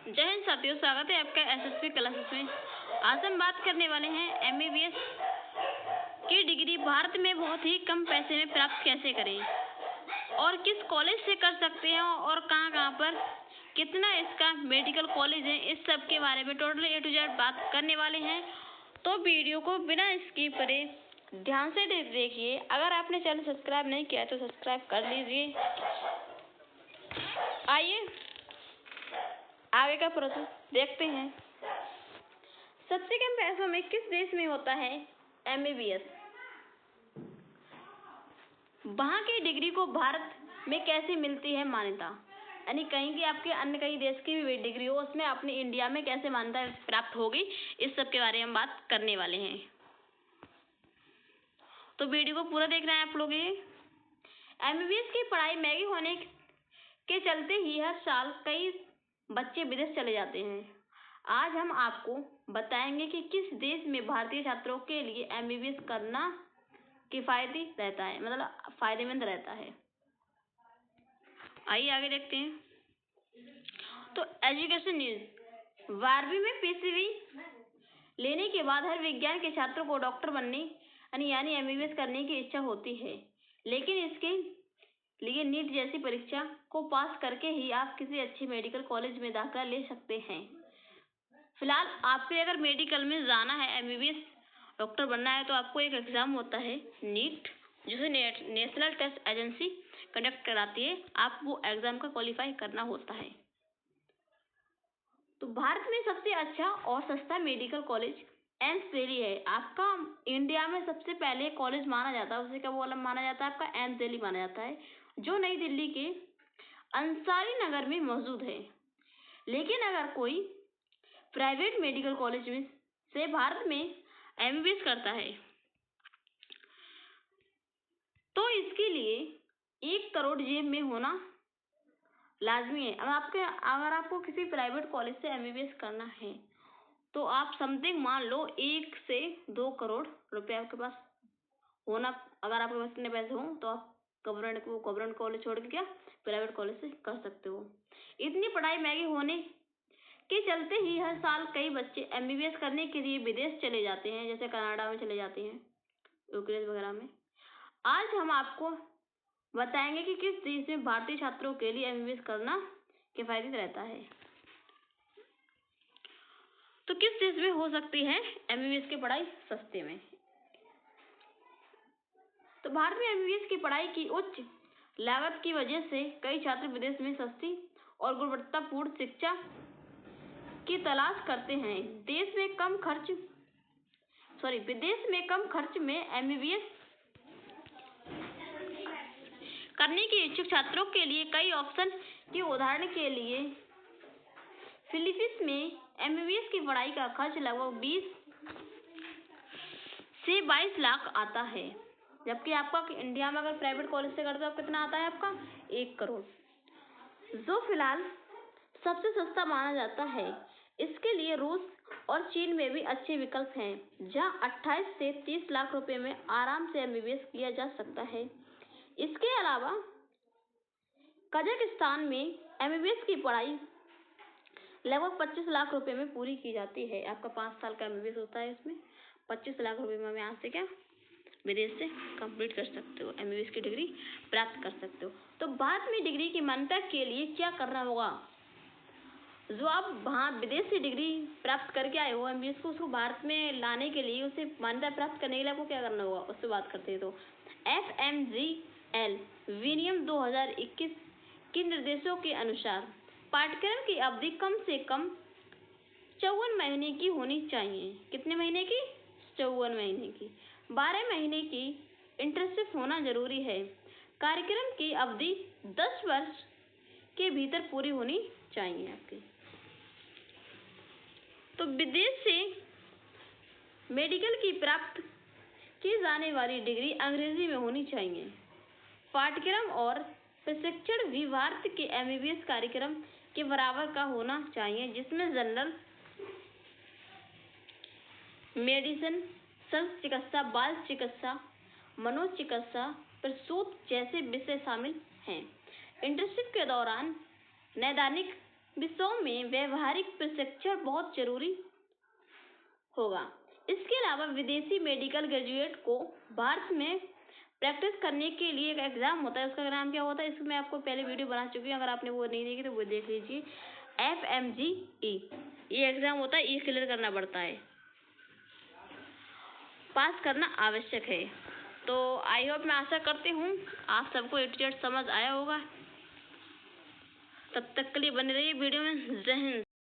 जय हिंद साथियों, स्वागत है आपका एसएसपी क्लासेस में। आज हम बात करने वाले हैं एमबीबीएस की डिग्री भारत में बहुत ही कम पैसे में प्राप्त कैसे करें और किस कॉलेज से कर सकते हैं और कहां पर कितना इसका मेडिकल कॉलेज है, इस सब के बारे में टोटल ए टू जेड बात करने वाले हैं। तो वीडियो को बिना स्किप करे ध्यान से देखिए। अगर आपने चैनल सब्सक्राइब नहीं किया है तो सब्सक्राइब कर लीजिए। आइए आगे का प्रोसेस देखते हैं। सबसे कम पैसों में किस देश में होता है एमबीबीएस? वहां की डिग्री को भारत में कैसे मिलती है मान्यता, यानी कहीं की आपके अन्य कई देश की भी डिग्री हो, उसमें अपने इंडिया में कैसे मान्यता प्राप्त होगी, इस सब के बारे में बात करने वाले हैं। तो वीडियो को पूरा देखना है आप लोग। ये एमबीबीएस की पढ़ाई महंगी होने के चलते ही हर साल कई बच्चे विदेश चले जाते हैं। आज हम आपको बताएंगे कि किस देश में भारतीय छात्रों के लिए एमबीबीएस करना किफायती रहता है, मतलब फायदेमंद रहता है। आइए आगे देखते हैं। तो एजुकेशन न्यूज। 12वीं में पीसीबी लेने के बाद हर विज्ञान के छात्रों को डॉक्टर बनने यानी एमबीबीएस करने की इच्छा होती है, लेकिन इसके लिए नीट जैसी परीक्षा को पास करके ही आप किसी अच्छे मेडिकल कॉलेज में दाखिला ले सकते हैं। फिलहाल आपके अगर मेडिकल में जाना है, एमबीबीएस डॉक्टर बनना है, तो आपको एक एग्जाम होता है नीट, जिसे नेशनल टेस्ट एजेंसी कंडक्ट कराती है। आप वो एग्जाम का क्वालिफाई करना होता है। तो भारत में सबसे अच्छा और सस्ता मेडिकल कॉलेज एम्स दिल्ली है। आपका इंडिया में सबसे पहले कॉलेज माना जाता है, उसे क्या बोला माना जाता है, आपका एम्स दिल्ली माना जाता है, जो नई दिल्ली के अंसारी नगर में मौजूद है। लेकिन अगर कोई प्राइवेट मेडिकल कॉलेज में से भारत में एमबीबीएस करता है तो इसके लिए 1 करोड़ जेब में होना लाजमी है। अगर आपको किसी प्राइवेट कॉलेज से एमबीबीएस करना है तो आप समथिंग मान लो 1 से 2 करोड़ रुपए आपके पास होना। अगर आपके पास इतने पैसे हों तो आप गवर्नमेंट कॉलेज छोड़ के क्या प्राइवेट कॉलेज से कर सकते हो। इतनी पढ़ाई महंगी होने के चलते ही हर साल कई बच्चे एमबीबीएस करने के लिए विदेश चले जाते हैं, जैसे कनाडा में चले जाते हैं, यूक्रेन वगैरह में। आज हम आपको बताएंगे कि किस देश में भारतीय छात्रों के लिए एमबीबीएस करना किफायती रहता है। तो किस देश में हो सकती है एमबीबीएस की पढ़ाई सस्ते में? तो भारत में एमबीबीएस की पढ़ाई की उच्च लागत की वजह से कई छात्र विदेश में सस्ती और गुणवत्तापूर्ण शिक्षा की तलाश करते हैं। विदेश में कम खर्च में एमबीबीएस करने के इच्छुक छात्रों के लिए कई ऑप्शन के उदाहरण के लिए फिलीपींस में एमबीबीएस की पढ़ाई का खर्च लगभग 20 से 22 लाख आता है, जबकि आपका इंडिया में अगर प्राइवेट कॉलेज से करते हो तो कितना आता है आपका 1 करोड़, जो फिलहाल सबसे सस्ता माना जाता है। इसके लिए रूस और चीन में भी अच्छे विकल्प हैं, जहां 28 से 30 लाख रुपए में आराम से एमबीबीएस किया जा सकता है। इसके अलावा कजाकिस्तान में एमबीबीएस की पढ़ाई लगभग 25 लाख रुपए में पूरी की जाती है। आपका 5 साल का एमबीबीएस होता है, इसमें 25 लाख रुपए में यहाँ से क्या विदेश से कंप्लीट कर सकते हो, एमबीबीएस की डिग्री प्राप्त कर सकते हो। तो भारत में डिग्री की मान्यता के लिए क्या करना होगा? जो आप वहाँ विदेश से डिग्री प्राप्त करके आए हो एमबीबीएस को, उसको भारत में लाने के लिए, उसे मान्यता प्राप्त करने के लिए आपको क्या करना होगा, उससे बात करते हैं। तो FMGL विनियम 2021 के निर्देशों के अनुसार पाठ्यक्रम की अवधि कम से कम 54 महीने की होनी चाहिए। कितने महीने की? 54 महीने की। 12 महीने की इंटर्नशिप होना जरूरी है। कार्यक्रम की अवधि 10 वर्ष के भीतर पूरी होनी चाहिए आपकी। तो विदेश से मेडिकल की प्राप्त की जाने वाली डिग्री अंग्रेजी में होनी चाहिए। पाठ्यक्रम और प्रशिक्षण भी भारत के एमबीबीएस कार्यक्रम के बराबर का होना चाहिए, जिसमें जनरल मेडिसिन, शल्य चिकित्सा, बाल चिकित्सा, मनोचिकित्सा, प्रसूति जैसे विषय शामिल हैं। इंटर्नशिप के दौरान नैदानिक विषयों में व्यवहारिक प्रशिक्षण बहुत जरूरी होगा। इसके अलावा विदेशी मेडिकल ग्रेजुएट को भारत में प्रैक्टिस करने के लिए एक एग्जाम होता है। उसका नाम क्या होता है, इसमें आपको पहले वीडियो बना चुकी हूँ, अगर आपने वो नहीं देखी तो वो देख लीजिए। FMGE ये एग्जाम होता है, ये क्लियर करना पड़ता है, पास करना आवश्यक है। तो आई होप, मैं आशा करती हूँ आप सबको A to Z समझ आया होगा। तब तक के लिए बने रहिए वीडियो में। जय हिंद।